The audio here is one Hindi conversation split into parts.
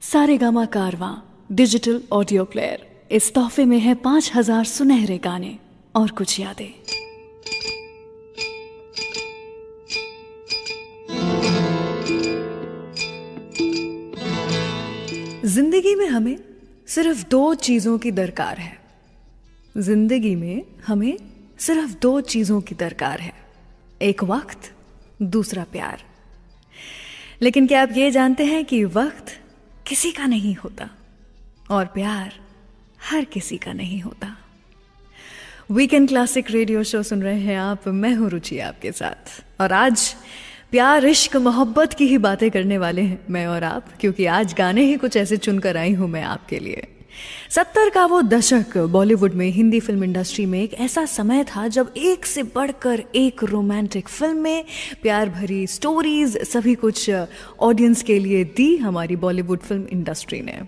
सारेगामा कारवां डिजिटल ऑडियो प्लेयर, इस तोहफे में है 5000 सुनहरे गाने और कुछ यादें। जिंदगी में हमें सिर्फ दो चीजों की दरकार है। जिंदगी में हमें सिर्फ दो चीजों की दरकार है, एक वक्त, दूसरा प्यार। लेकिन क्या आप ये जानते हैं कि वक्त किसी का नहीं होता और प्यार हर किसी का नहीं होता। वीकेंड क्लासिक रेडियो शो सुन रहे हैं आप, मैं हूं रुचि आपके साथ, और आज प्यार, इश्क, मोहब्बत की ही बातें करने वाले हैं मैं और आप, क्योंकि आज गाने ही कुछ ऐसे चुनकर आई हूं मैं आपके लिए। 70 का वो दशक बॉलीवुड में, हिंदी फिल्म इंडस्ट्री में एक ऐसा समय था जब एक से बढ़कर एक रोमांटिक फिल्में, प्यार भरी स्टोरीज, सभी कुछ ऑडियंस के लिए दी हमारी बॉलीवुड फिल्म इंडस्ट्री ने।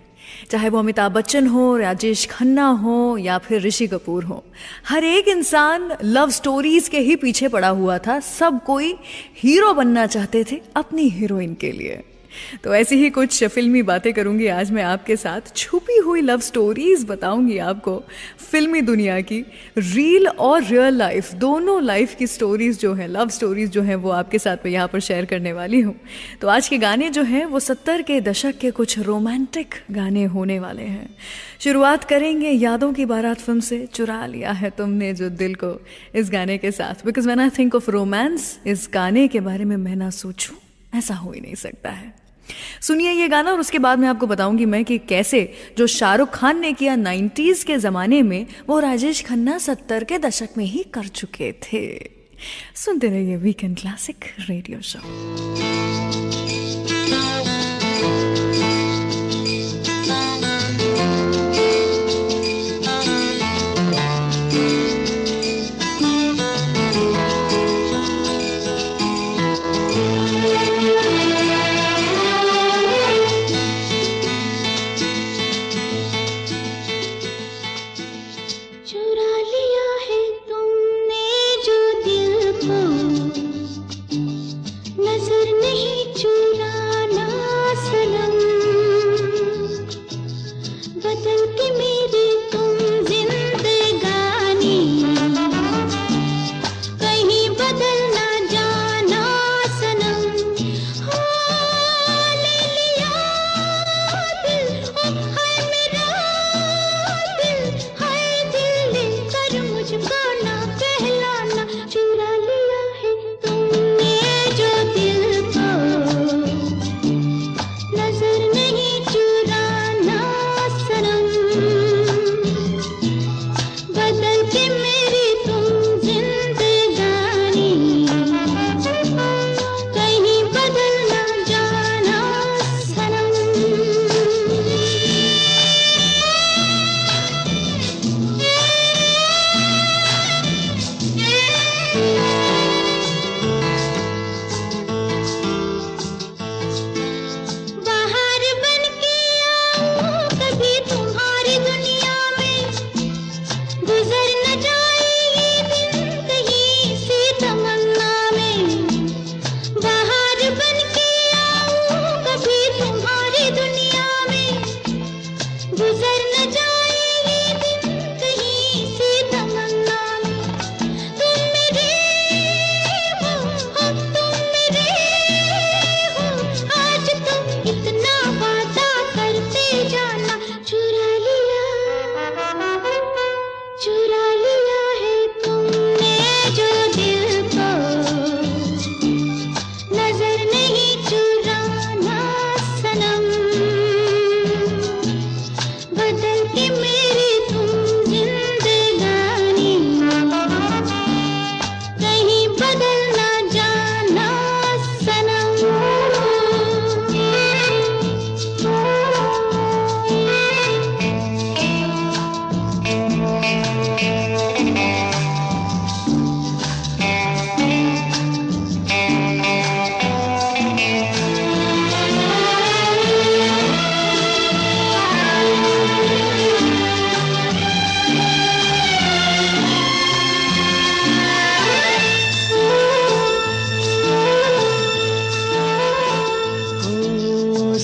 चाहे वो अमिताभ बच्चन हो, राजेश खन्ना हो या फिर ऋषि कपूर हो, हर एक इंसान लव स्टोरीज के ही पीछे पड़ा हुआ था। सब कोई हीरो बनना चाहते थे अपनी हीरोइन के लिए। तो ऐसी ही कुछ फिल्मी बातें करूंगी आज मैं आपके साथ। छुपी हुई लव स्टोरीज बताऊंगी आपको फिल्मी दुनिया की, रील और रियल लाइफ दोनों लाइफ की स्टोरीज जो है, लव स्टोरीज जो हैं, वो आपके साथ मैं यहाँ पर शेयर करने वाली हूँ। तो आज के गाने जो हैं वो 70 के दशक के कुछ रोमांटिक गाने होने वाले हैं। शुरुआत करेंगे यादों की बारात फिल्म से, चुरा लिया है तुमने जो दिल को, इस गाने के साथ। Because when I think of romance, इस गाने के बारे में मैं ना सोचूं ऐसा हो ही नहीं सकता है। सुनिए ये गाना और उसके बाद मैं आपको बताऊंगी मैं कि कैसे जो शाहरुख खान ने किया 90s के जमाने में, वो राजेश खन्ना 70 के दशक में ही कर चुके थे। सुनते रहिए वीकेंड क्लासिक रेडियो शो।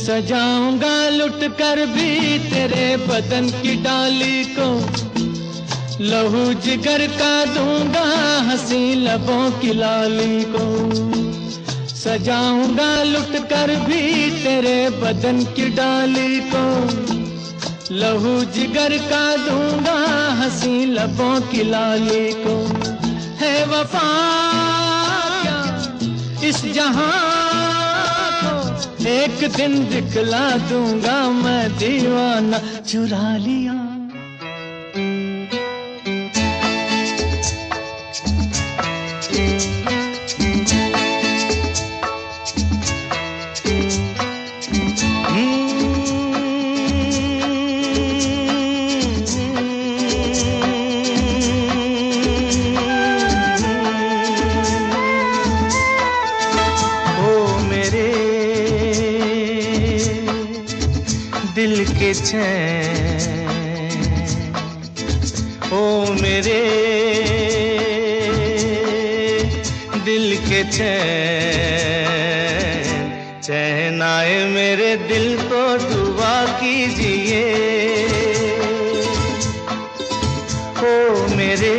सजाऊंगा लुट कर भी तेरे बदन की डाली को, लहू जिगर का दूंगा हंसी लबों की लाली को। सजाऊंगा लुट कर भी तेरे बदन की डाली को, लहू जिगर का दूंगा हंसी लबों की लाली को। है वफा क्या इस जहां को, एक दिन दिखला दूंगा मैं दीवाना चुरा लिया। दिल के चैन, ओ मेरे दिल के चैन, चैन आए मेरे दिल को दुआ कीजिए। ओ मेरे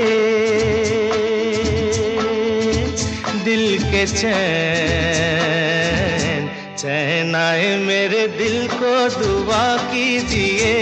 दिल के चैन, चैन आए मेरे दिल को दुआ कीजिए।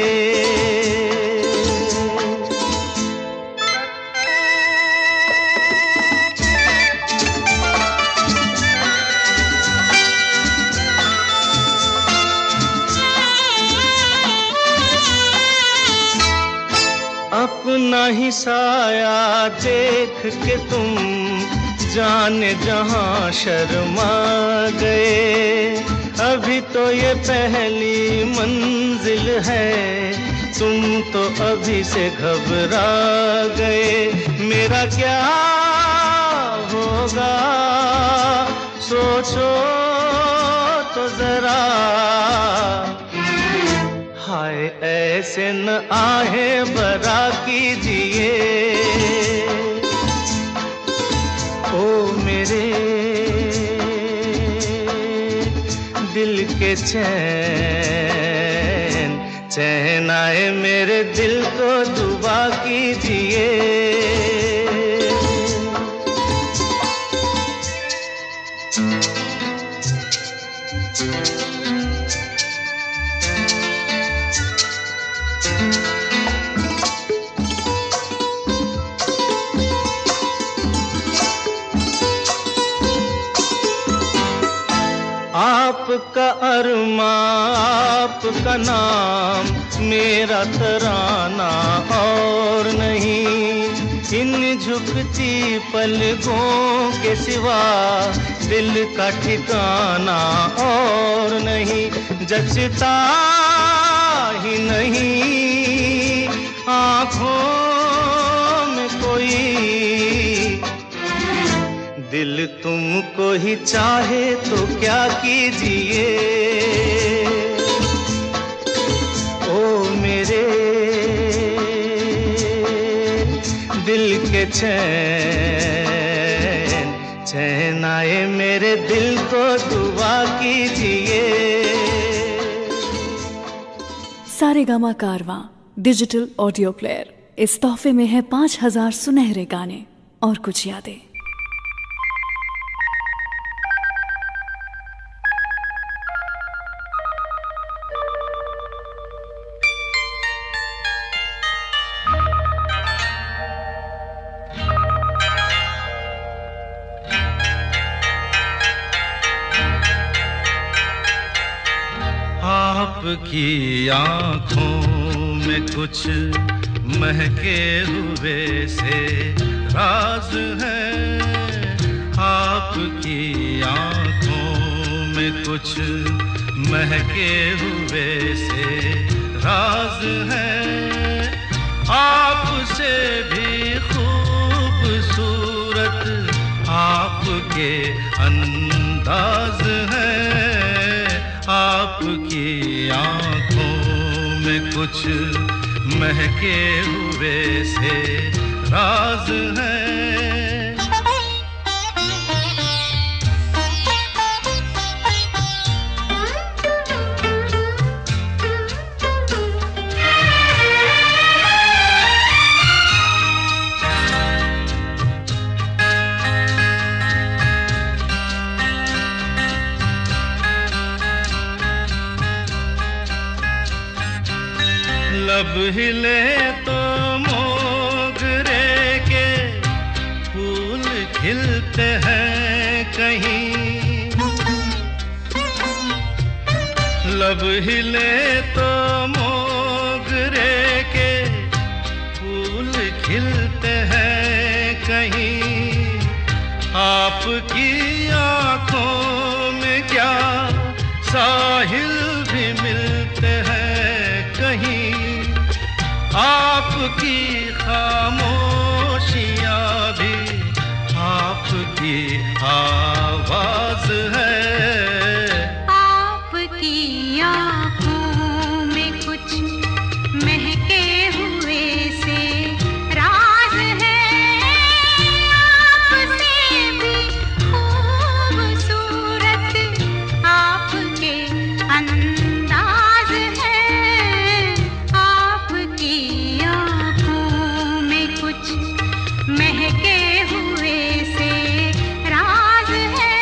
अपना ही साया देख के तुम जाने जहां शर्मा गए। अभी तो ये पहली मंजिल है, तुम तो अभी से घबरा गए। मेरा क्या होगा सोचो तो जरा, हाय ऐसे न आहे बरा कीजिए। ओ मेरे दिल के चैन, चैन आए मेरे दिल को दुआ कीजिए। आपका अरमा आपका नाम, मेरा तराना और नहीं। इन झुकती पलकों के सिवा दिल का ठिकाना और नहीं। जचता ही नहीं आँखों में कोई, दिल तुमको ही चाहे तो क्या कीजिए। ओ मेरे दिल के चैन, चैन आए मेरे दिल को दुआ कीजिए। सारेगामा कारवां डिजिटल ऑडियो प्लेयर, इस तोहफे में है 5000 सुनहरे गाने और कुछ यादें। आपकी आँखों में कुछ महके हुए से राज है। आपकी आँखों में कुछ महके हुए से राज है। आपसे भी खूबसूरत आपके अंदाज है। आपकी आँखों में कुछ महके हुए से राज है। लब हिले तो मोगरे के फूल खिलते हैं कहीं, लब हिले तो मोगरे के फूल खिलते हैं कहीं। आपकी आंखों में क्या साहिल भी मिलते हैं कहीं, आपकी खामोशियां भी आपकी आवाज है। आपकी आँखों में कुछ महके हुए से राज है, आपसे भी खूबसूरत आपके अंदाज है। आपकी आँखों में कुछ महके हुए से राज है।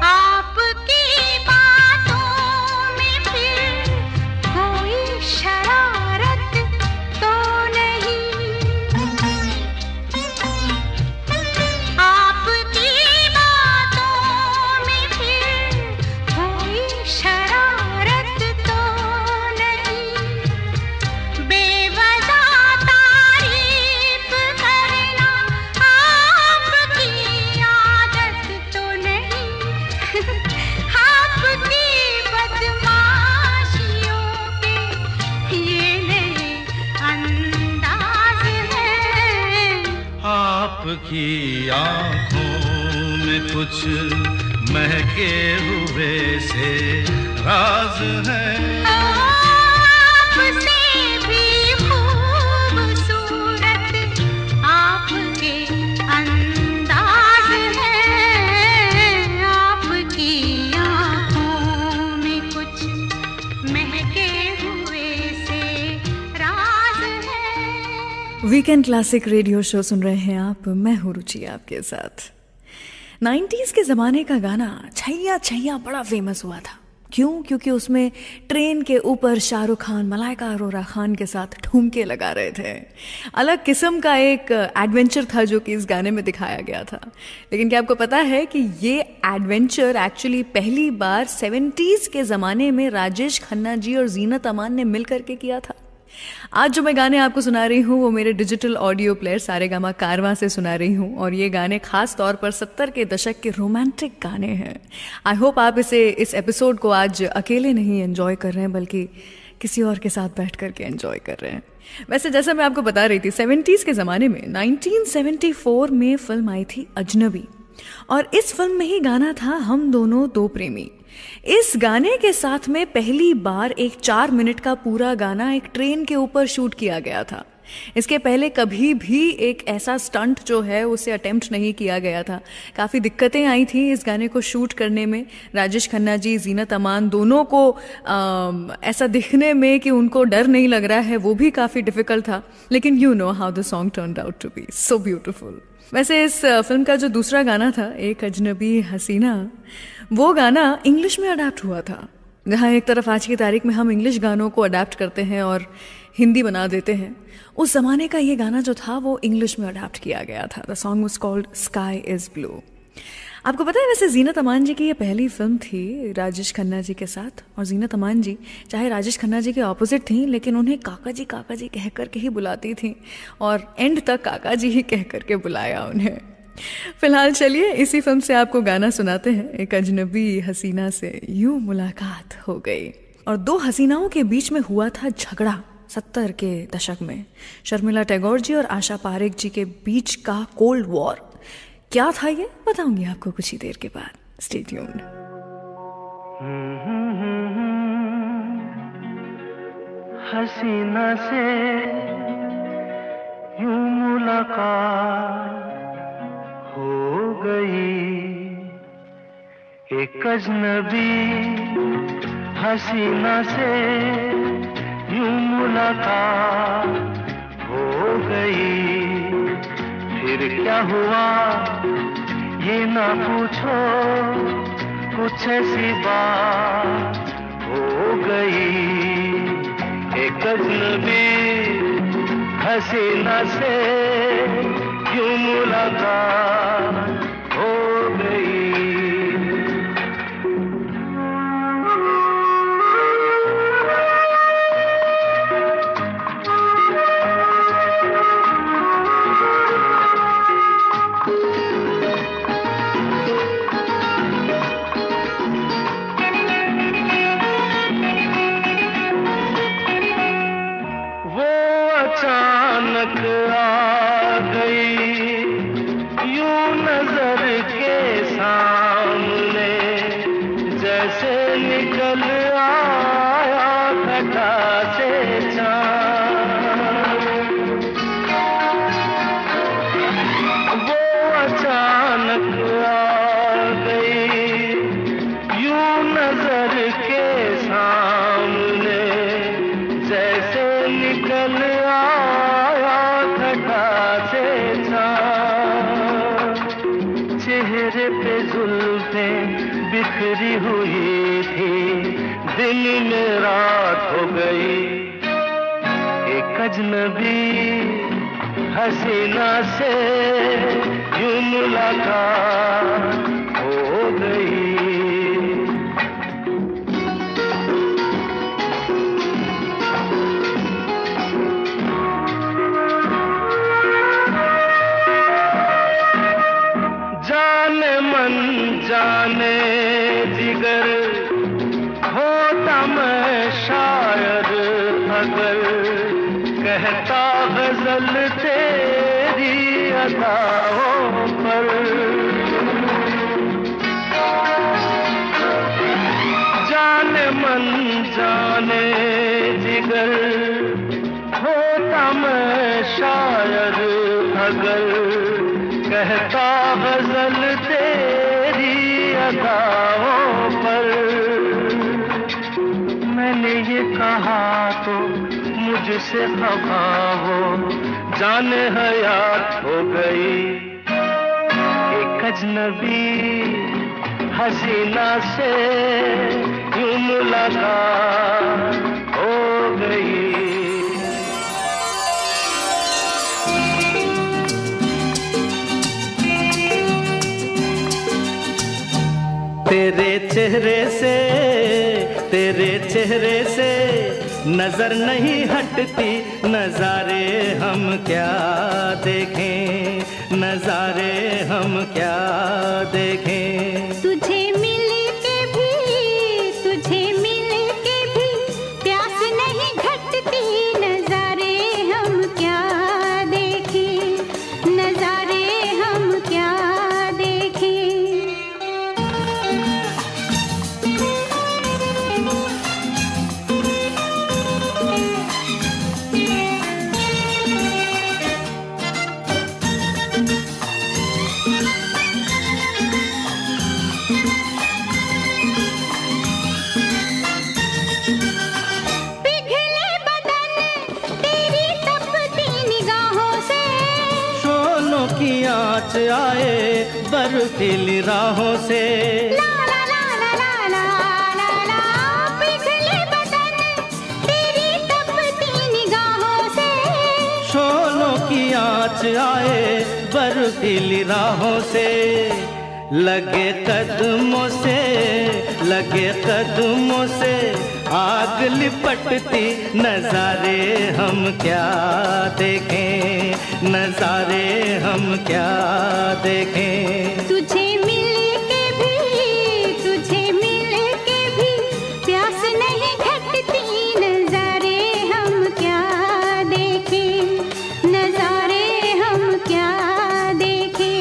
आपकी बातों में फिर कोई शरारत तो नहीं, आपकी बातों में फिर कोई शरारत तो नहीं। बेवजह तारीफ करना आपकी आदत तो नहीं, आपकी बदमाशियों के ये नए अंदाज है। आपकी आंखों में कुछ महके हुए से राज है। आपसे भी खूबसूरत आपके अंदाज है। आपकी आँखों में कुछ महके हुए से राज है। वीकेंड क्लासिक रेडियो शो सुन रहे हैं आप, मैं हूं रुचि आपके साथ। 90s के ज़माने का गाना छैया छैया बड़ा फेमस हुआ था। क्यों? क्योंकि उसमें ट्रेन के ऊपर शाहरुख खान मलाइका अरोरा खान के साथ ठुमके लगा रहे थे। अलग किस्म का एक एडवेंचर था जो कि इस गाने में दिखाया गया था। लेकिन क्या आपको पता है कि ये एडवेंचर एक्चुअली पहली बार 70s के ज़माने में राजेश खन्ना जी और जीनत अमान ने मिल करके किया था। आज जो मैं गाने आपको सुना रही हूँ वो मेरे डिजिटल ऑडियो प्लेयर सारेगामा कारवां से सुना रही हूँ, और ये गाने खास तौर पर 70 के दशक के रोमांटिक गाने हैं। आई होप आप इस एपिसोड को आज अकेले नहीं एंजॉय कर रहे हैं, बल्कि किसी और के साथ बैठ करके एंजॉय कर रहे हैं। वैसे जैसा मैं आपको बता रही थी, 70s के ज़माने में 1974 में फिल्म आई थी अजनबी, और इस फिल्म में ही गाना था हम दोनों दो प्रेमी। इस गाने के साथ में पहली बार एक 4 मिनट का पूरा गाना एक ट्रेन के ऊपर शूट किया गया था। इसके पहले कभी भी एक ऐसा स्टंट जो है उसे अटेम्प्ट नहीं किया गया था। काफ़ी दिक्कतें आई थी इस गाने को शूट करने में। राजेश खन्ना जी, जीनत अमान दोनों को ऐसा दिखने में कि उनको डर नहीं लग रहा है, वो भी काफ़ी डिफिकल्ट था। लेकिन you know how the song turned out to be so beautiful. वैसे इस फिल्म का जो दूसरा गाना था, एक अजनबी हसीना, वो गाना इंग्लिश में अडैप्ट हुआ था। जहाँ एक तरफ आज की तारीख में हम इंग्लिश गानों को अडैप्ट करते हैं और हिंदी बना देते हैं, उस ज़माने का ये गाना जो था वो इंग्लिश में अडैप्ट किया गया था। The song was called sky is blue. आपको पता है वैसे जीनत अमान जी की ये पहली फिल्म थी राजेश खन्ना जी के साथ, और जीनत अमान जी चाहे राजेश खन्ना जी के ऑपोजिट थी, लेकिन उन्हें काका जी कह करके ही बुलाती थी, और एंड तक काका जी ही कह करके बुलाया उन्हें। फिलहाल चलिए इसी फिल्म से आपको गाना सुनाते हैं, एक अजनबी हसीना से यूं मुलाकात हो गई। और दो हसीनाओं के बीच में हुआ था झगड़ा 70 के दशक में। शर्मिला टैगोर जी और आशा पारेख जी के बीच का कोल्ड वॉर। क्या था ये बताऊंगी आपको कुछ ही देर के बाद। Stay tuned. हसीना से यूं मुलाकात एक अजनबी हसीना से यूं मुलाकात हो गई। फिर क्या हुआ ये ना पूछो, कुछ ऐसी बात हो गई। एक अजनबी हसीना से यूं मुलाकात हो गई। अचानक आ गई यूं नजर के सामने, जैसे निकल आया घटा से चाँद। वो अचानक आ गई यूं नजर के सामने, जैसे निकल चेहरे पे जुल्फें बिखरी हुई थी, दिन में रात हो गई। एक अजनबी हसीना से यूं मुलाकात हो गई। जाने जिगर होता मैं शायर अगर, कहता गजल तेरी अदाओं पर। जाने मन जाने जिगर होता मैं शायर अगर, कहता गजल तेरी अदाओं पर। मैंने ये कहा तो मुझसे खफा हो, जाने हयात हो गई। एक अजनबी हसीना से यूं मुलाकात हो गई। तेरे चेहरे से नजर नहीं हटती, नजारे हम क्या देखें, नजारे हम क्या देखें। तुझे मिल के भी प्यास नहीं घटती, नजारे हम क्या देखें, नजारे हम क्या देखें। आँच आए बर्फीली राहों से, ला ला ला ला ला ला ला, पिघले बदन तेरी तपती निगाहों से। शोलों की आँच आए बर्फीली राहों से, लगे कदमों से आग लिपटती, नजारे हम क्या देखें, नजारे हम क्या देखें। तुझे मिल के भी प्यास नहीं घटती, नजारे हम क्या देखें, नजारे हम क्या देखें।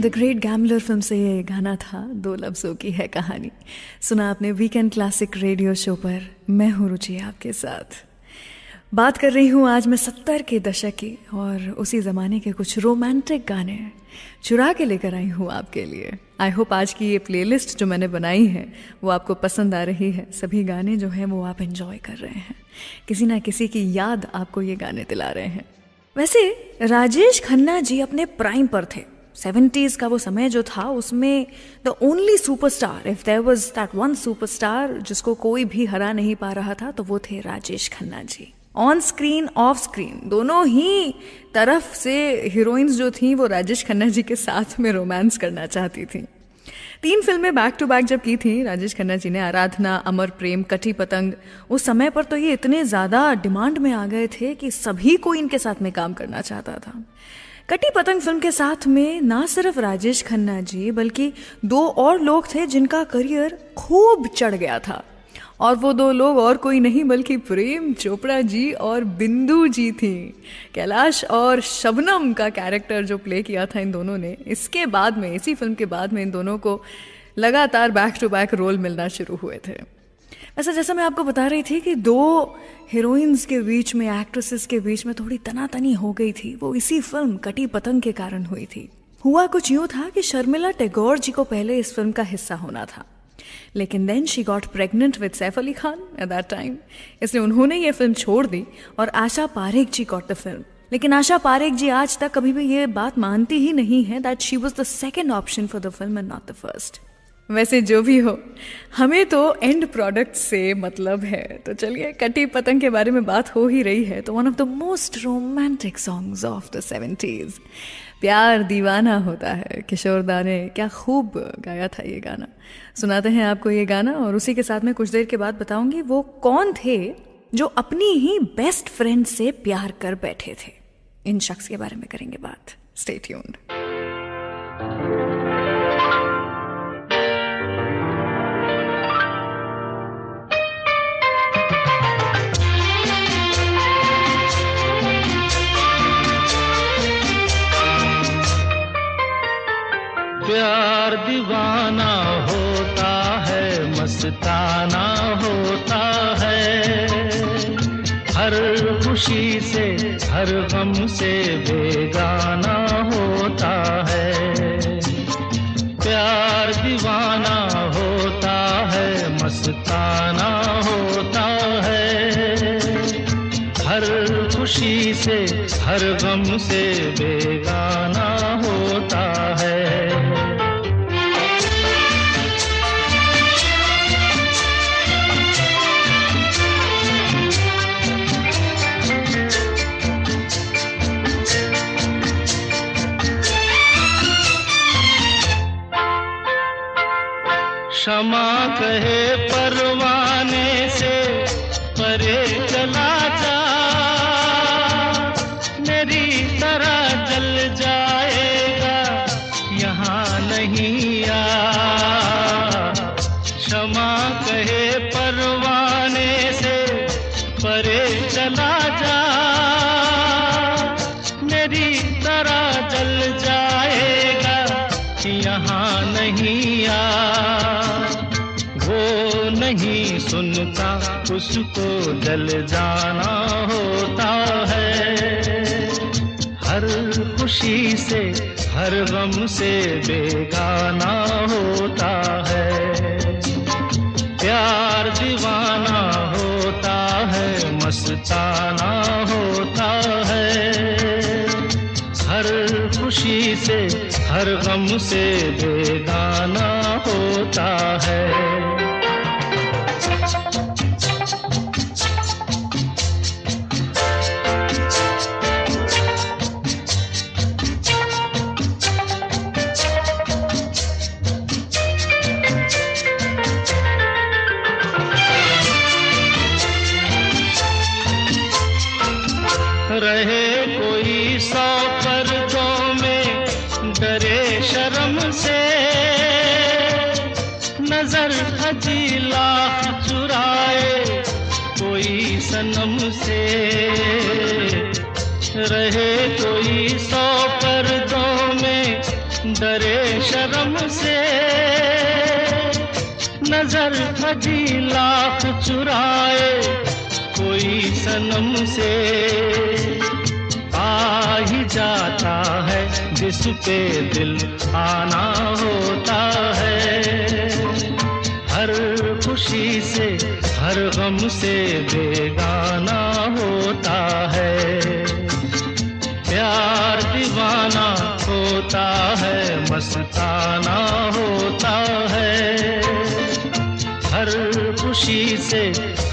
द ग्रेट गैम्बलर फिल्म से ये गाना था, दो लफ्ज़ों की है कहानी। सुना आपने वीकेंड क्लासिक रेडियो शो पर। मैं हूँ रुचि आपके साथ। बात कर रही हूँ आज मैं 70 के दशक की और उसी ज़माने के कुछ रोमांटिक गाने चुरा के लेकर आई हूँ आपके लिए। आई होप आज की ये प्लेलिस्ट जो मैंने बनाई है वो आपको पसंद आ रही है। सभी गाने जो हैं वो आप एंजॉय कर रहे हैं, किसी ना किसी की याद आपको ये गाने दिला रहे हैं। वैसे राजेश खन्ना जी अपने प्राइम पर थे। 70s का वो समय जो था उसमें the only superstar, if there was that one superstar जिसको कोई भी हरा नहीं पा रहा था, तो वो थे Rajesh Khanna ji. On screen of screen दोनों ही तरफ से हीरोइंस जो थी वो राजेश खन्ना जी के साथ में रोमांस करना चाहती थी। 3 फिल्में बैक टू बैक जब की थी राजेश खन्ना जी ने, आराधना, अमर प्रेम, कटी पतंग, उस समय पर तो ये इतने ज़्यादा डिमांड में आ गए थे कि सभी को इनके साथ में काम करना चाहता था। कटी पतंग फिल्म के साथ में ना सिर्फ राजेश खन्ना जी बल्कि 2 और लोग थे जिनका करियर खूब चढ़ गया था, और वो 2 लोग और कोई नहीं बल्कि प्रेम चोपड़ा जी और बिंदु जी थी। कैलाश और शबनम का कैरेक्टर जो प्ले किया था इन दोनों ने, इसके बाद में, इसी फिल्म के बाद में इन दोनों को लगातार बैक टू बैक रोल मिलना शुरू हुए थे। ऐसा जैसा मैं आपको बता रही थी कि 2 हीरोइंस के बीच में, एक्ट्रेसेस के बीच में थोड़ी तनातनी हो गई थी, वो इसी फिल्म कटी पतंग के कारण हुई थी। हुआ कुछ यूँ था कि शर्मिला टैगोर जी को पहले इस फिल्म का हिस्सा होना था, लेकिन then she got pregnant with Saif Ali Khan at that time, इसलिए उन्होंने ये फिल्म छोड़ दी और Asha Parekh ji got the film. लेकिन आशा पारेख जी आज तक कभी भी ये बात मानती ही नहीं है that she was the second option for the film and not the first. वैसे जो भी हो, हमें तो एंड प्रोडक्ट से मतलब है। तो चलिए, कटी पतंग के बारे में बात हो ही रही है तो one of the most romantic songs of the 70s, प्यार दीवाना होता है, किशोर दा ने क्या खूब गाया था ये गाना। सुनाते हैं आपको ये गाना और उसी के साथ में कुछ देर के बाद बताऊंगी वो कौन थे जो अपनी ही बेस्ट फ्रेंड से प्यार कर बैठे थे। इन शख्स के बारे में करेंगे बात। Stay tuned. प्यार दीवाना होता है, मस्ताना होता है, हर खुशी से हर गम से बेगाना होता है। प्यार दीवाना होता है, मस्ताना होता है, हर खुशी से हर गम से बेगाना होता है। क्षमा कहे परवाने से परे चला जा, मेरी तरह जल जाएगा यहाँ नहीं आ। क्षमा कहे परवाने से परे चला जा, मेरी तरह जल जाएगा यहाँ नहीं आ। वो नहीं सुनता, उसको जल जाना होता है, हर खुशी से हर गम से बेगाना होता है। प्यार दीवाना होता है, मस्ताना होता है, हर खुशी से हर गम से बेगाना होता है। रहे कोई 100 पर्दों में, डरे शर्म से, नजर हजीला चुराए कोई सनम से। रहे कोई 100 पर्दों में, डरे शर्म से नजर हजी लाख चुराए, कोई सनम से आ ही जाता है जिस पे दिल आना होता है। हर खुशी से हर गम से बेगाना होता है, प्यार दीवाना होता है, मस्ताना होता है। हर खुशी से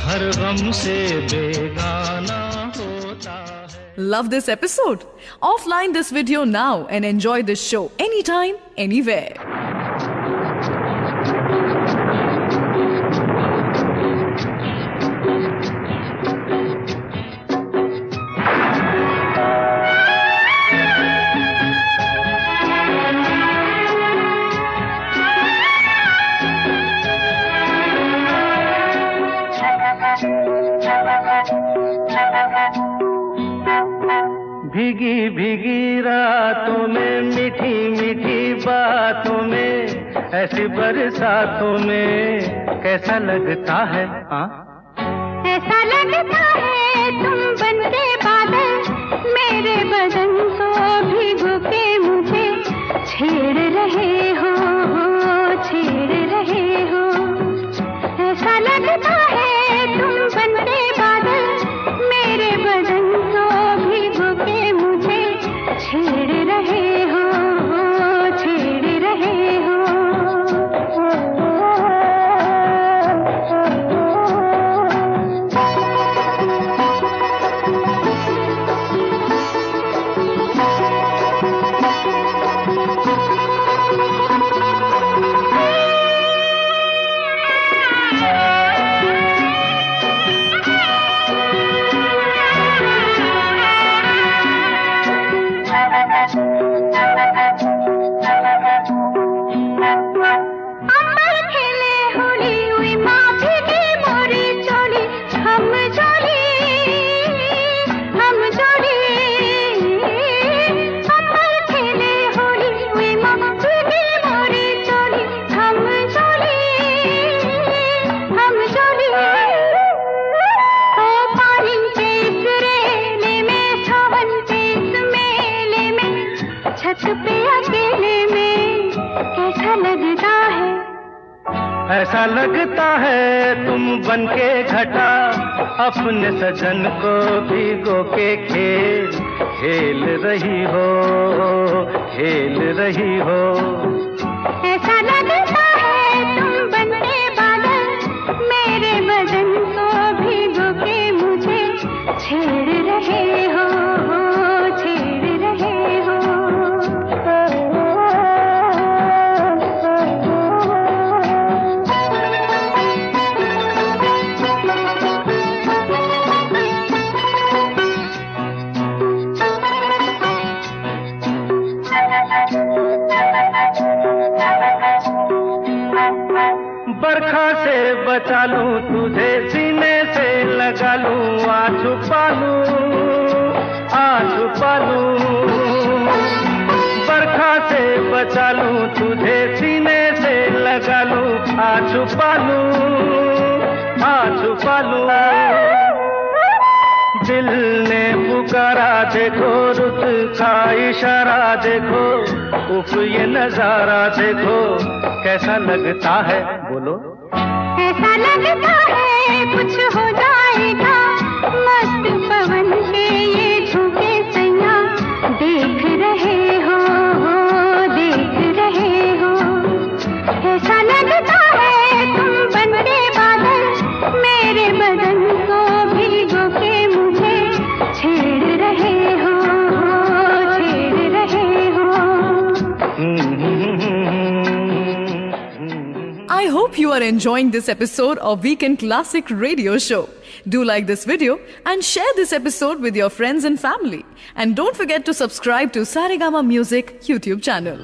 हर गम से बेगाना होता है। Love this episode? Offline this video now and enjoy this show anytime, anywhere. भीगी भीगी रातों में, मीठी मीठी बातों में, ऐसी बरसातों में कैसा लगता है? हाँ, ऐसा लगता है तुम बनके बादल, मेरे बदन को भिगो के मुझे छेड़ रहे हो, छेड़ रहे हो। ऐसा लगता है तुम बनके बादल, मेरे बदन को भिगो के मुझे छेड़ रहे हो, छेड़ रहे हो। ऐसा लगता है तुम बनके घटा, अपने सजन को भिगो के खेल खेल रही हो, खेल रही हो। ऐसा लगता है तुम बनके बादल, मेरे बदन को भिगो के मुझे छेड़ रहे हो, छेड़ रहे हो। बरखा से बचा लूं तुझे, सीने से लगा लूं, आ छुपा लूं, आ छुपा लूं। बरखा से बचा लूं तुझे, सीने से लगा लूं, आ छुपा लूं, आ छुपा लूं। दिल ने पुकारा देखो, रुत का इशारा देखो, उफ ये नजारा देखो, कैसा लगता है? बोलो। ऐसा लगता है कुछ हो जाएगा, मस्त पवन के ये झोंके सैया देख रहे हो, देख रहे हो। ऐसा लगता है तुम बनके बादल, मेरे बदन को भिगो के मुझे छेड़ रहे हो, छेड़ रहे हो। I hope you are enjoying this episode of Weekend Classic Radio Show. Do like this video and share this episode with your friends and family. And don't forget to subscribe to Saregama Music YouTube channel.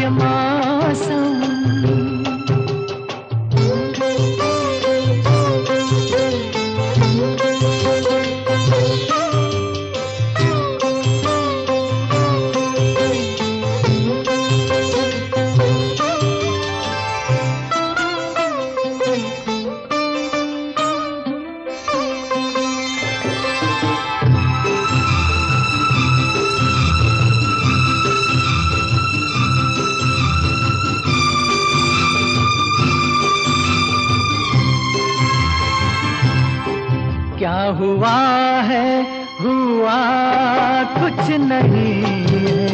आज मौसम। क्या हुआ है, हुआ कुछ नहीं है।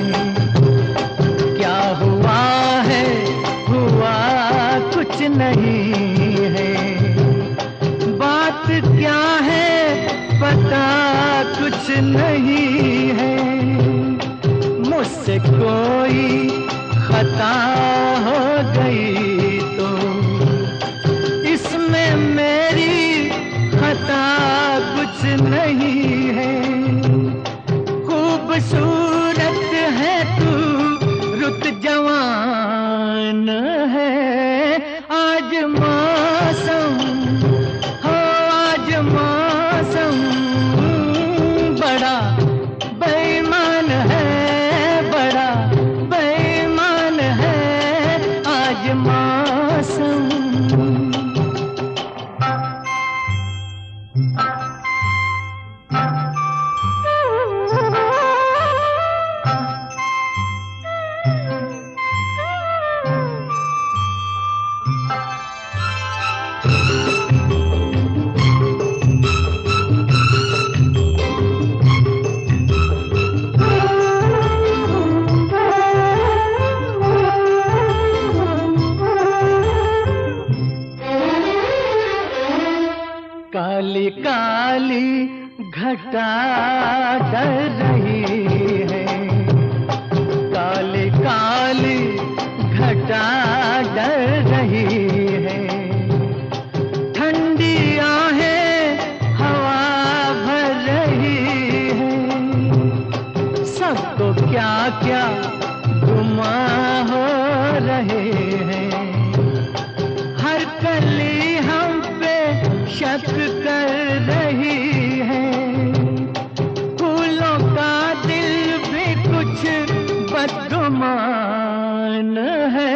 क्या हुआ है, हुआ कुछ नहीं है। बात क्या है, पता कुछ नहीं है। मुझसे कोई खता हो गई तो इसमें मेरी खता कुछ नहीं है। खूबसूरत है तू, रुत जवान है। आज मौसम हो, आज मौसम बड़ा बेईमान है, बड़ा बेईमान है आज मौसम। काली काली घटा डर रही है। काली काली घटा डर रही है। ठंडी आहें हवा भर रही है। सबको क्या क्या गुमा हो रहे हैं। हर कली हम पे शक कर रही है। फूलों का दिल भी कुछ बदगुमान है।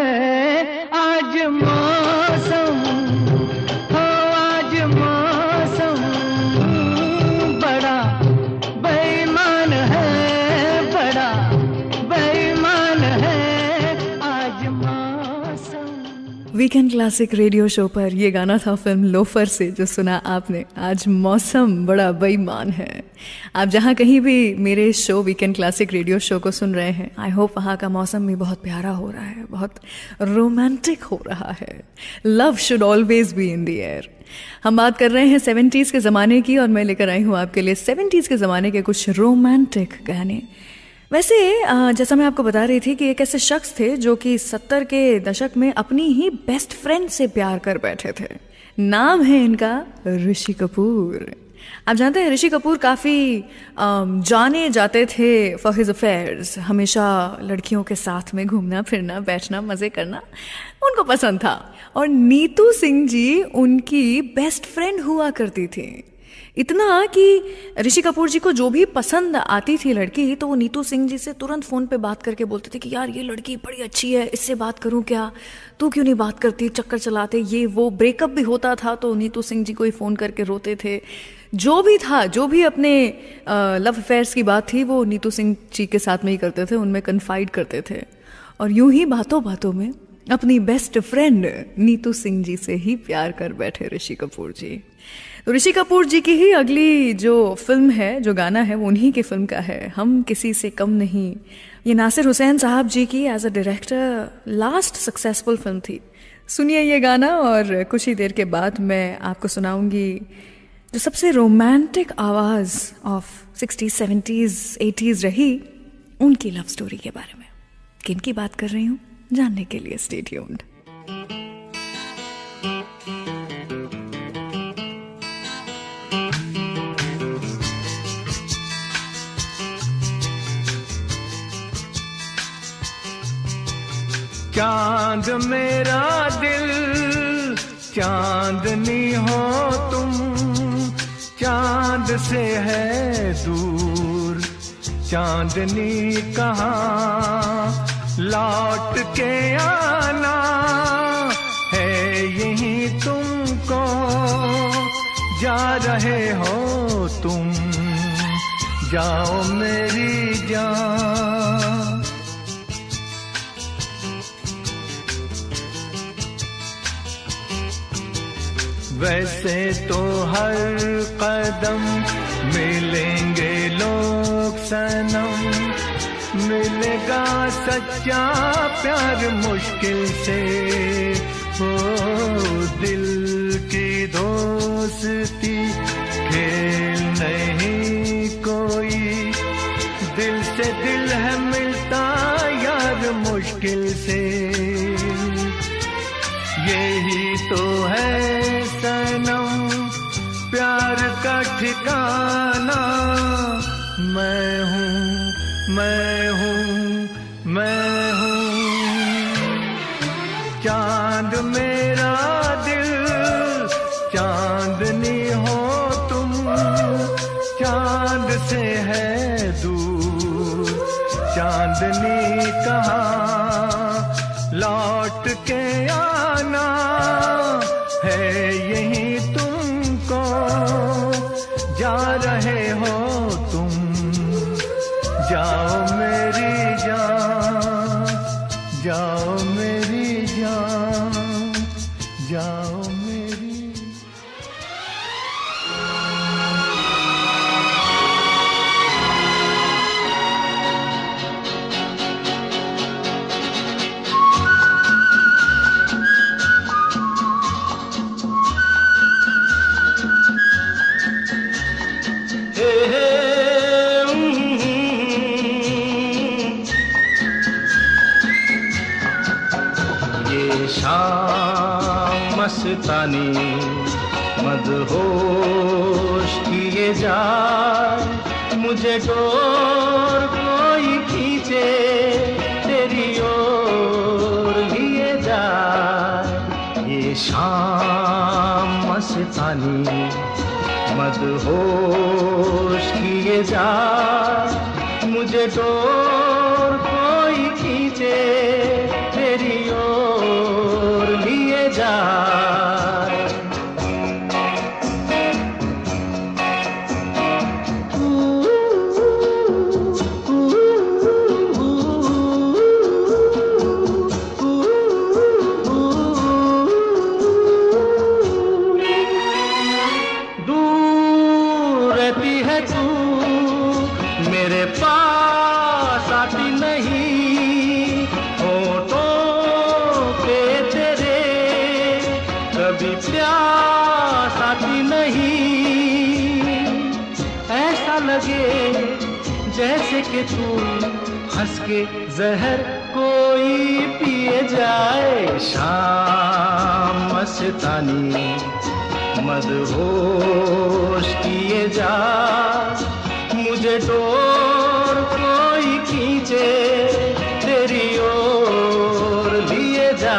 आज मौसम हो, आज मौसम बड़ा बेईमान है, बड़ा बेईमान है आज मौसम। वीकेंड क्लासिक रेडियो शो पर ये गाना था फिल्म लोफर से, जो सुना आपने। आज मौसम बड़ा बेईमान है। आप जहाँ कहीं भी मेरे show weekend classic radio show को सुन रहे हैं, आई होप वहाँ का मौसम भी बहुत प्यारा हो रहा है, बहुत रोमांटिक हो रहा है। Love should always be in the air. हम बात कर रहे हैं 70s के ज़माने की, और मैं लेकर आई हूँ आपके लिए 70s के ज़माने के कुछ रोमांटिक गाने। वैसे जैसा मैं आपको बता रही थी कि एक ऐसे शख्स थे जो कि 70 के दशक में अपनी ही बेस्ट फ्रेंड से प्यार कर बैठे थे। नाम है इनका ऋषि कपूर। आप जानते हैं ऋषि कपूर काफ़ी जाने जाते थे फॉर हिज अफेयर्स। हमेशा लड़कियों के साथ में घूमना फिरना, बैठना, मज़े करना उनको पसंद था। और नीतू सिंह जी उनकी बेस्ट फ्रेंड हुआ करती थी। इतना कि ऋषि कपूर जी को जो भी पसंद आती थी लड़की, तो वो नीतू सिंह जी से तुरंत फ़ोन पे बात करके बोलते थे कि यार ये लड़की बड़ी अच्छी है, इससे बात करूं क्या, तू क्यों नहीं बात करती। चक्कर चलाते ये वो। ब्रेकअप भी होता था तो नीतू सिंह जी को ही फ़ोन करके रोते थे। जो भी था, जो भी अपने लव अफेयर्स की बात थी, वो नीतू सिंह जी के साथ में ही करते थे, उनमें कन्फाइड करते थे। और यूं ही बातों बातों में अपनी बेस्ट फ्रेंड नीतू सिंह जी से ही प्यार कर बैठे ऋषि कपूर जी। तो ऋषि कपूर जी की ही अगली जो फिल्म है, जो गाना है, वो उन्हीं की फिल्म का है, हम किसी से कम नहीं। ये नासिर हुसैन साहब जी की as a director last successful film थी। सुनिए ये गाना, और कुछ ही देर के बाद मैं आपको सुनाऊंगी जो सबसे रोमांटिक आवाज़ ऑफ 60s, 70s, 80s रही, उनकी लव स्टोरी के बारे में। किन की बात कर रही हूँ जानने के लिए स्टे ट्यून्ड। चांद मेरा दिल चांदनी हो तुम, चांद से है दूर चांदनी कहाँ, लौट के आना है यहीं तुमको, जा रहे हो तुम, जाओ मेरी जान। वैसे तो हर कदम मिलेंगे लोग सनम, मिलेगा सच्चा प्यार मुश्किल से, हो दिल की दोस्ती खेल नहीं कोई, दिल से दिल है मिलता यार मुश्किल से, यही तो है सनम प्यार का ठिकाना। मैं हूँ मैं हूँ मैं हूँ चांद मेरा दिल चांदनी हो तुम, चांद से है दूर चांदनी कहाँ, लौट के आना है यहीं तुमको, जा रहे हो तुम, जाओ मेरी जान, जाओ मेरी जान, जाओ मेरी। मस्तानी मदहोश किए जाए, मुझे डोर कोई खींचे तेरी ओर लिए जाए, ये शाम मस्तानी मदहोश किए जाए, मुझे डोर कोई खींचे तेरी ओर लिए जाए। दूर रहती है तू मेरे पास आती नहीं, होठों पे तेरे कभी प्यास आती नहीं, ऐसा लगे जैसे कि तू हंस के जहर कोई पिए जाए। शाम मस्तानी मदहोश किए जा, मुझे डोर कोई खींचे तेरी ओर लिए जा।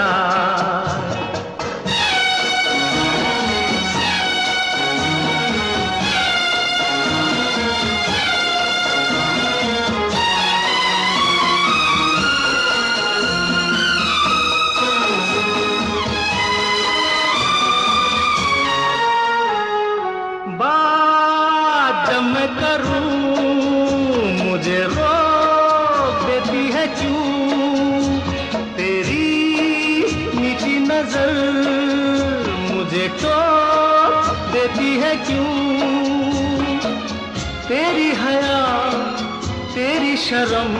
मैं करूं मुझे रोक देती है क्यों, तेरी मीठी नजर मुझे टोक देती है क्यों, तेरी हया तेरी शर्म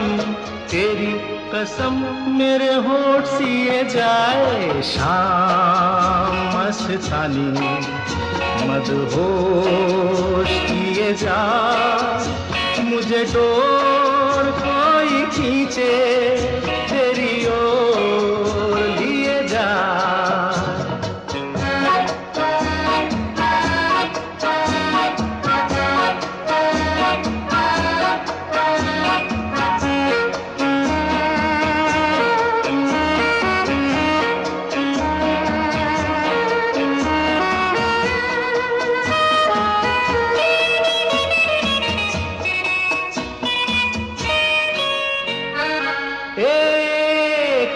तेरी कसम मेरे होठ सिए जाए। शाम मस्तानी मदहोश किए जा, मुझे डोर कोई खींचे तेरी ओर लिए जा।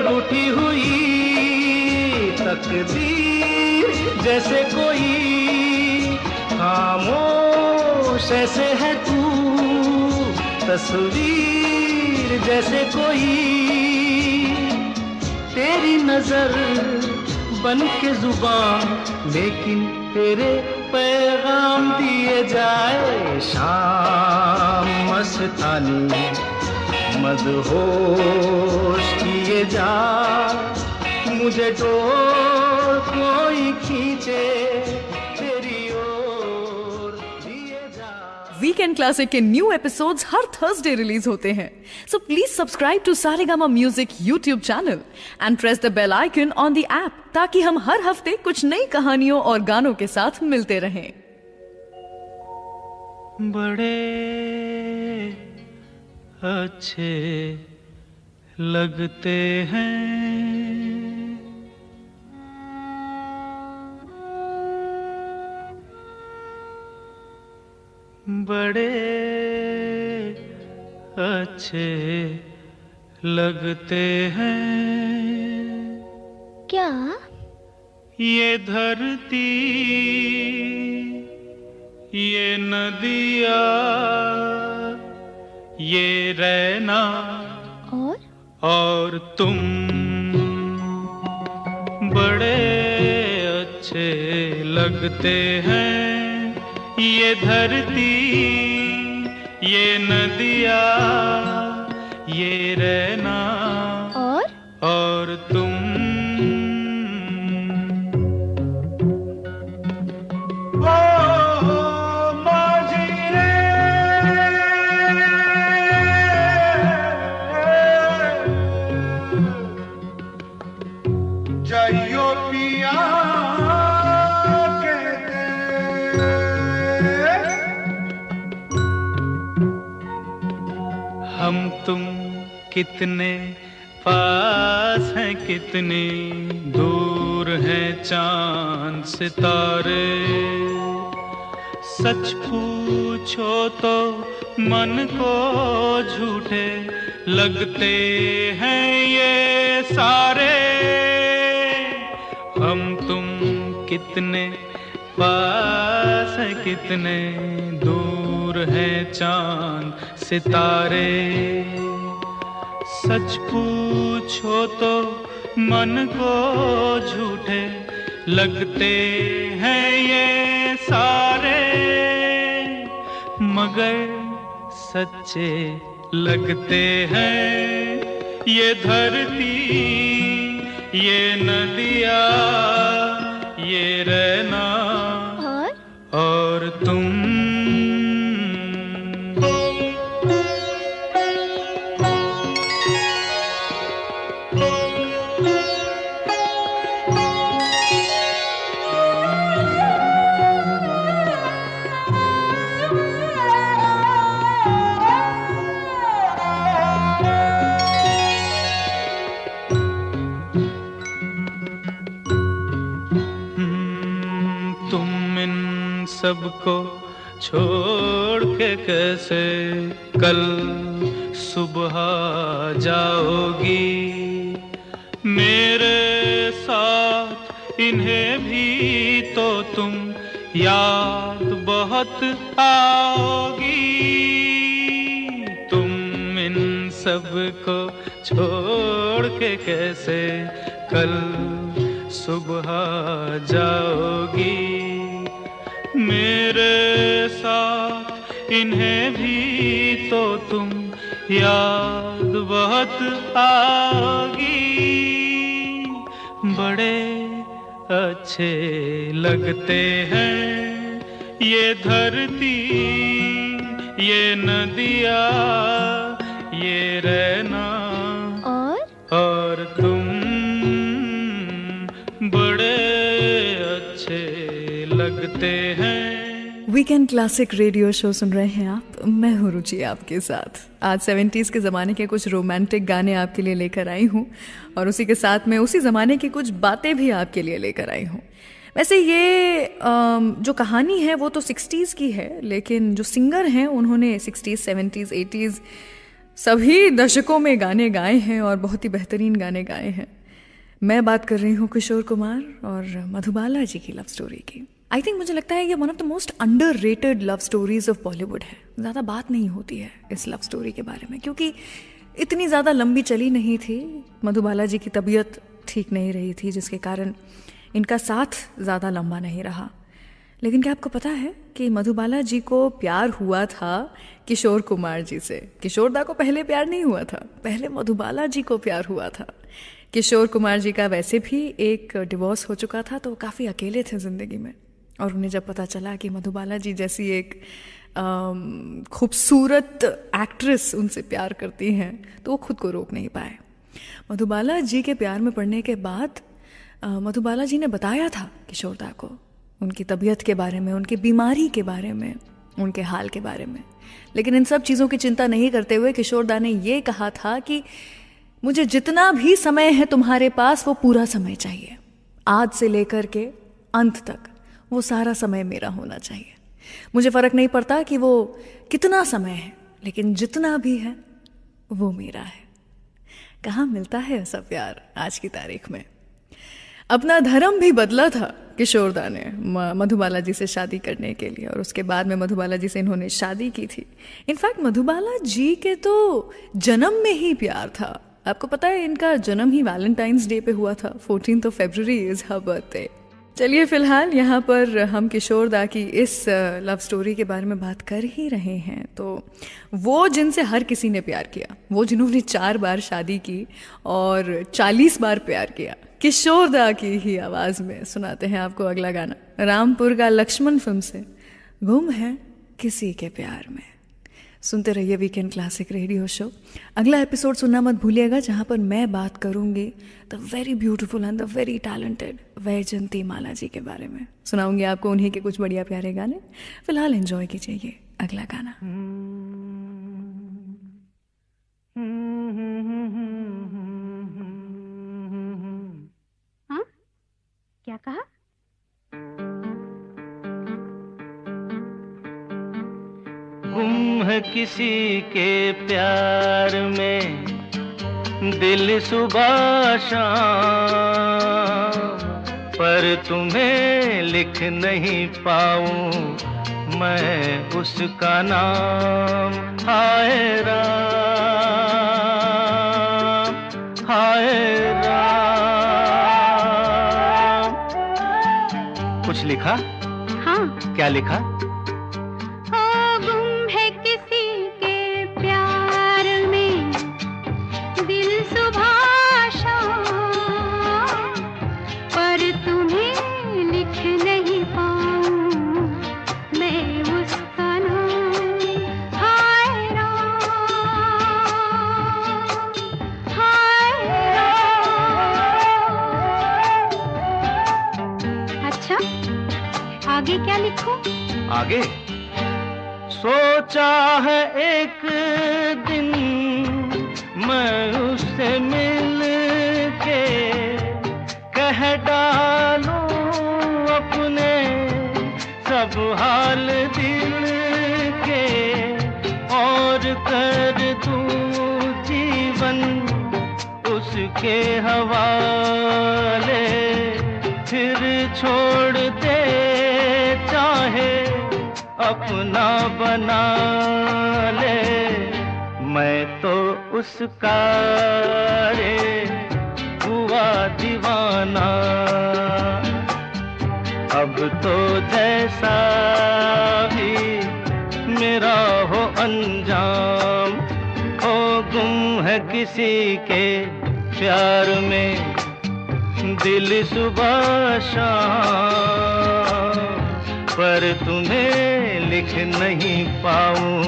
रूठी हुई तकदीर जैसे कोई, खामोश ऐसे है तू, तस्वीर जैसे कोई। तेरी नजर बन के जुबान, लेकिन तेरे पैगाम दिए जाए। शाम मस्तानी मदहोश किए जा, मुझे डोर कोई खींचे तेरी ओर दिए जा। वीकेंड क्लासिक के न्यू एपिसोड्स हर थर्सडे रिलीज होते हैं, so please subscribe to Saregama music YouTube channel and press the bell icon on the app, ताकि हम हर हफ्ते कुछ नई कहानियों और गानों के साथ मिलते रहें। बड़े अच्छे लगते हैं बड़े अच्छे लगते हैं। क्या? ये धरती, ये नदिया, ये रहना और तुम बड़े अच्छे लगते हैं। ये धरती, ये नदिया, ये रहना और तुम। हम तुम कितने पास हैं, कितने दूर हैं चांद सितारे। सच पूछो तो मन को झूठे लगते हैं ये सारे। हम तुम कितने पास हैं, कितने दूर हैं चांद सितारे। सच पूछो तो मन को झूठे लगते हैं ये सारे, मगर सच्चे लगते हैं। ये धरती, ये नदिया, ये रहना और तुम। सबको छोड़ के कैसे कल सुबह जाओगी। मेरे साथ इन्हें भी तो तुम याद बहुत आओगी। तुम इन सबको छोड़ के कैसे कल सुबह जाओगी। मेरे साथ इन्हें भी तो तुम याद बहुत आओगी। बड़े अच्छे लगते हैं ये धरती, ये नदिया, ये रहना और तुम बड़े अच्छे लगते हैं। वीकेंड क्लासिक रेडियो शो सुन रहे हैं आप, मैं हूँ रुचि आपके साथ। आज 70s के ज़माने के कुछ रोमांटिक गाने आपके लिए लेकर आई हूँ और उसी के साथ में उसी ज़माने की कुछ बातें भी आपके लिए लेकर आई हूँ। वैसे ये जो कहानी है वो तो 60s की है, लेकिन जो सिंगर हैं उन्होंने 60s, 70s, 80s सभी दशकों में गाने गाए हैं और बहुत ही बेहतरीन गाने गाए हैं। मैं बात कर रही हूँ किशोर कुमार और मधुबाला जी की लव स्टोरी की। आई थिंक मुझे लगता है ये one of the most underrated love stories of Bollywood है। ज़्यादा बात नहीं होती है इस लव स्टोरी के बारे में क्योंकि इतनी ज़्यादा लंबी चली नहीं थी। मधुबाला जी की तबीयत ठीक नहीं रही थी जिसके कारण इनका साथ ज़्यादा लंबा नहीं रहा। लेकिन क्या आपको पता है कि मधुबाला जी को प्यार हुआ था किशोर कुमार जी से। किशोर दा को पहले प्यार नहीं हुआ था, पहले मधुबाला जी को प्यार हुआ था। किशोर कुमार जी का वैसे भी एक डिवोर्स हो चुका था तो वो काफ़ी अकेले थे ज़िंदगी में, और उन्हें जब पता चला कि मधुबाला जी जैसी एक खूबसूरत एक्ट्रेस उनसे प्यार करती हैं तो वो खुद को रोक नहीं पाए। मधुबाला जी के प्यार में पड़ने के बाद मधुबाला जी ने बताया था किशोर दा को उनकी तबीयत के बारे में, उनकी बीमारी के बारे में, उनके हाल के बारे में। लेकिन इन सब चीज़ों की चिंता नहीं करते हुए किशोर दा ने ये कहा था कि मुझे जितना भी समय है तुम्हारे पास वो पूरा समय चाहिए, आज से लेकर के अंत तक वो सारा समय मेरा होना चाहिए। मुझे फ़र्क नहीं पड़ता कि वो कितना समय है, लेकिन जितना भी है वो मेरा है। कहाँ मिलता है ऐसा प्यार आज की तारीख में। अपना धर्म भी बदला था किशोर दा ने मधुबाला जी से शादी करने के लिए, और उसके बाद में मधुबाला जी से इन्होंने शादी की थी। इनफैक्ट मधुबाला जी के तो जन्म में ही प्यार था। आपको पता है इनका जन्म ही वैलेंटाइंस डे पे हुआ था। 14 फरवरी इज हर बर्थडे। चलिए फिलहाल यहाँ पर हम किशोर दा की इस लव स्टोरी के बारे में बात कर ही रहे हैं, तो वो जिनसे हर किसी ने प्यार किया, वो जिन्होंने 4 बार शादी की और 40 बार प्यार किया, किशोर दा की ही आवाज़ में सुनाते हैं आपको अगला गाना। रामपुर का लक्ष्मण फिल्म से गुम है किसी के प्यार में। सुनते रहिए वीकेंड क्लासिक रेडियो शो। अगला एपिसोड सुनना मत भूलिएगा जहाँ पर मैं बात करूँगी the very beautiful and the very talented Vyjayanthimala ji के बारे में। सुनाऊंगी आपको उन्हीं के कुछ बढ़िया प्यारे गाने। फिलहाल एंजॉय कीजिए ये अगला गाना। हाँ? क्या कहा? गुम है किसी के प्यार में दिल सुबह शाम, पर तुम्हें लिख नहीं पाऊं मैं उसका नाम। हाय राम, हाय राम। कुछ लिखा? हाँ। क्या लिखा? आगे क्या लिखूं? आगे सोचा है एक दिन मैं उससे मिल के कह डालूं अपने सब हाल दिल के, और कर दूं जीवन उसके हवाले, फिर छोड़ दे चाहे अपना बना ले। मैं तो उसका रे हुआ दीवाना, अब तो जैसा भी मेरा हो अंजाम। हो गुम है किसी के प्यार में दिल सुबह शाम, पर तुम्हें लिख नहीं पाऊं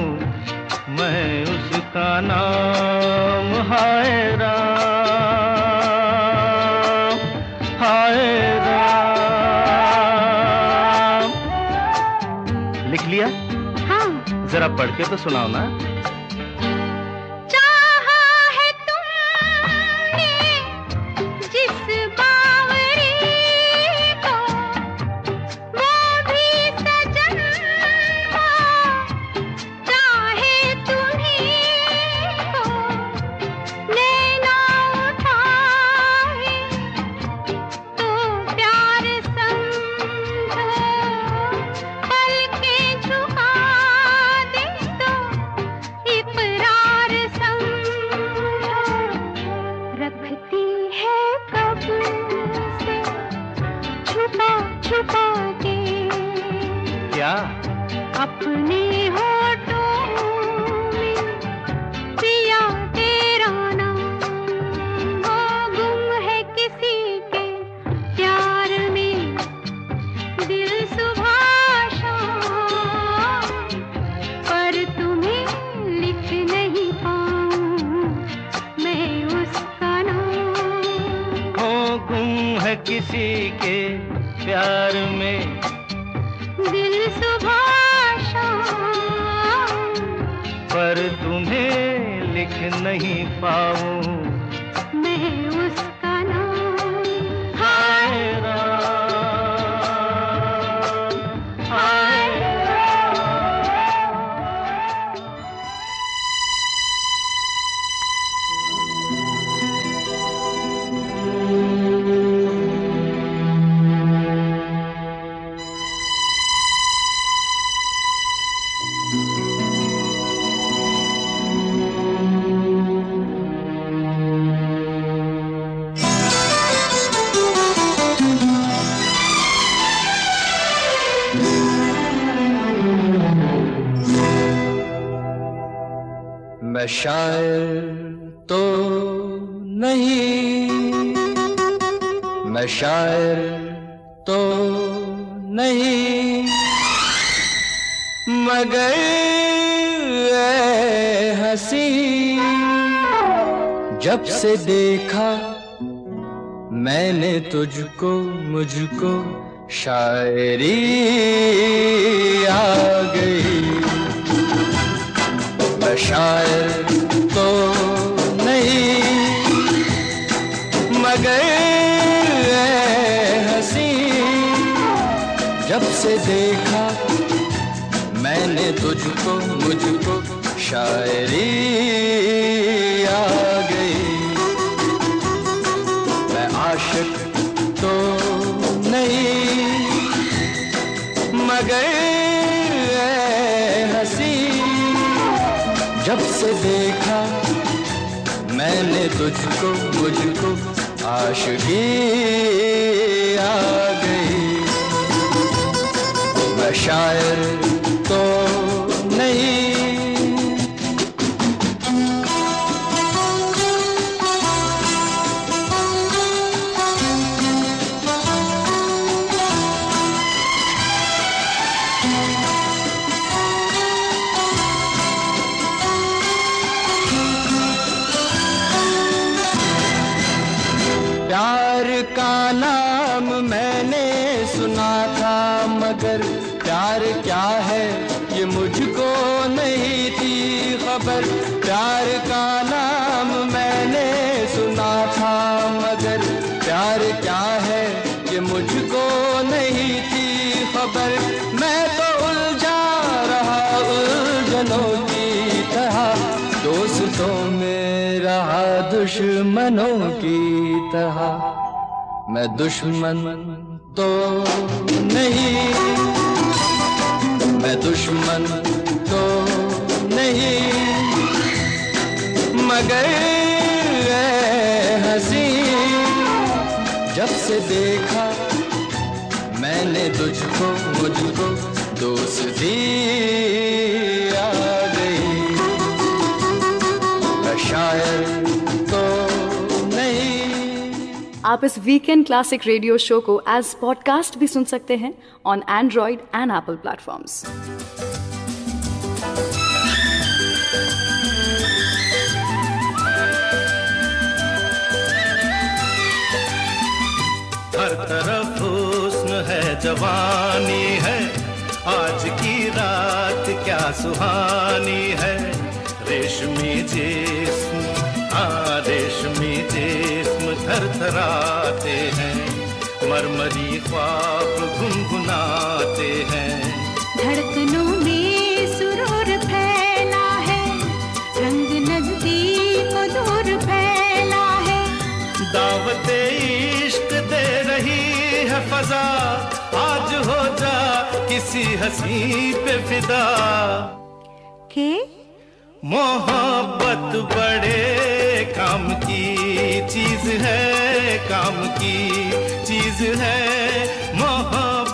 मैं उसका नाम। हाय राम, हाय राम। लिख लिया? हाँ। जरा पढ़ के तो सुनाओ ना। छुपा के क्या अपने होठों में पिया तेरा नाम, वो गुम है किसी के प्यार में दिल सुबह शाम, पर तुम्हें लिख नहीं पाऊं मैं उसका नाम। हो गुम है किसी के प्यार में दिल सुबह शाम, पर तुम्हें लिख नहीं पाऊं मैं उसका नाम। हाय राम, हाय मैं शायर तो नहीं, मैं शायर तो नहीं, मगर ऐ हंसी जब से देखा मैंने तुझको, मुझको शायरी आ गई। मैं शायर तो नहीं, मगर ऐ हंसी जब से देखा मैंने तुझको, मुझको शायरी आ गई। मैं आशिक तो नहीं, मगर ऐ हंसी जब से देखा मैंने तुझको, मुझको आशिकी आ गई। मैं शायर तो नहीं, प्यार का नाम मैंने सुना था, मगर प्यार क्या है ये मुझको नहीं थी खबर। प्यार का नाम मैंने सुना था, मगर प्यार क्या है ये मुझको नहीं थी खबर। मैं तो उलझा रहा उलझनों की तरह, दोस्तों में रहा दुश्मनों की तरह। मैं दुश्मन तो नहीं, मैं दुश्मन तो नहीं, मगर ऐ हंसी जब से देखा मैंने तुझको, मुझको दोस्ती आ गई। मैं शायर तो नहीं। आप इस वीकेंड क्लासिक रेडियो शो को एज पॉडकास्ट भी सुन सकते हैं on Android and Apple platforms. हर तरफ हुस्न है, जवानी है, आज की रात क्या सुहानी है। रेशमी जिस्म, हाँ रेशमी जिस्म थरथराते हैं, मरमरी ख्वाब गुनगुनाते हैं। धड़कनों में सुरूर फैला है, रंग नजदीक दूर फैला है। दावते इश्क दे रही है फजा, आज हो जा किसी हंसी पे फिदा। के मोहब्बत बड़े काम की चीज है, काम की चीज है मोहब्बत।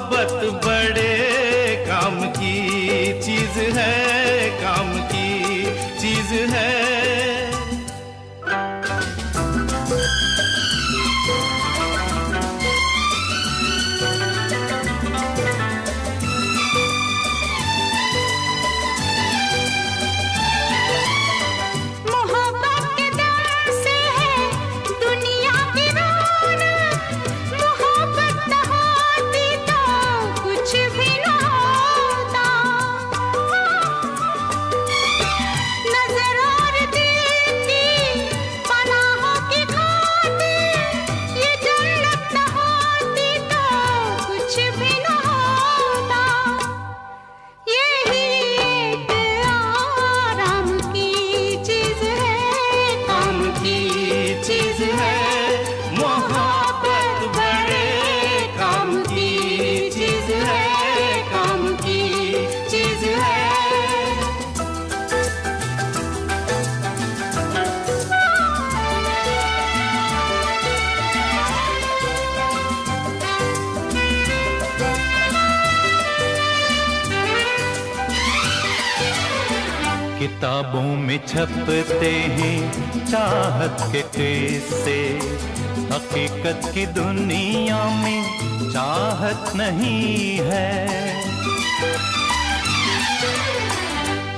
किताबों में छपते हैं चाहत के किस्से, हकीकत की दुनिया में चाहत नहीं है।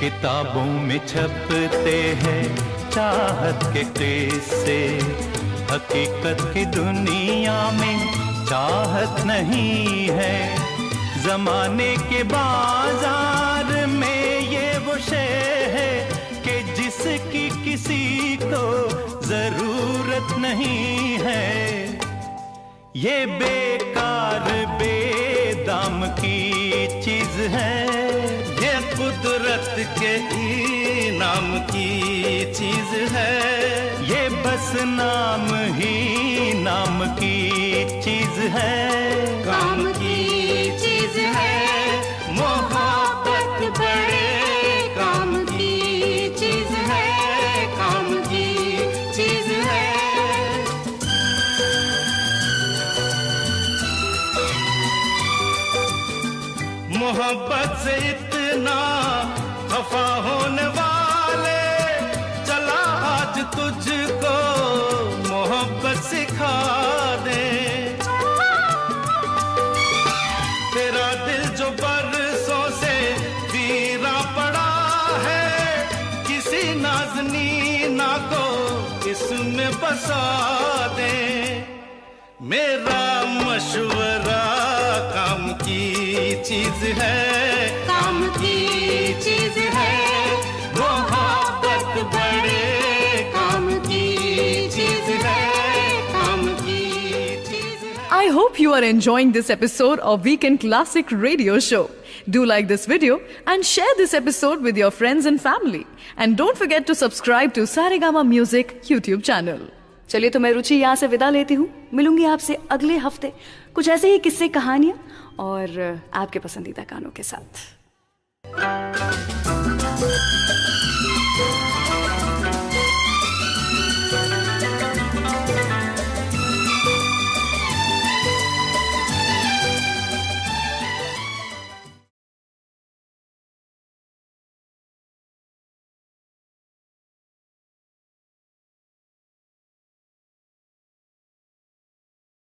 किताबों में छपते हैं चाहत के किस्से, हकीकत की दुनिया में चाहत नहीं है। जमाने के बाजार में ये वो शे है कि जिसकी किसी को जरूरत नहीं है। ये बेकार बेदाम की चीज है, ये कुदरत के इनाम की चीज है। ये बस नाम ही नाम की चीज है, काम की चीज है। मोहब्बत बड़े काम की चीज है, काम की चीज है। मोहब्बत से इतना खफा होने वाले, चला आज तुझको मोहब्बत सिखा दे। तेरा दिल जो बरसों से वीरा पड़ा है, किसी नाज़नीना को इसमें बसा दे। मेरा मशवरा काम की चीज है, काम की चीज है। मोहब्बत बड़े काम की चीज है, काम की चीज है। I hope you are enjoying this episode of Weekend Classic Radio Show. Do like this video and share this episode with your friends and family. And don't forget to subscribe to Saregama Music YouTube channel. चलिए तो मैं रुचि यहाँ से विदा लेती हूँ। मिलूंगी आपसे अगले हफ्ते कुछ ऐसे ही किस्से, कहानियाँ और आपके पसंदीदा गानों के साथ।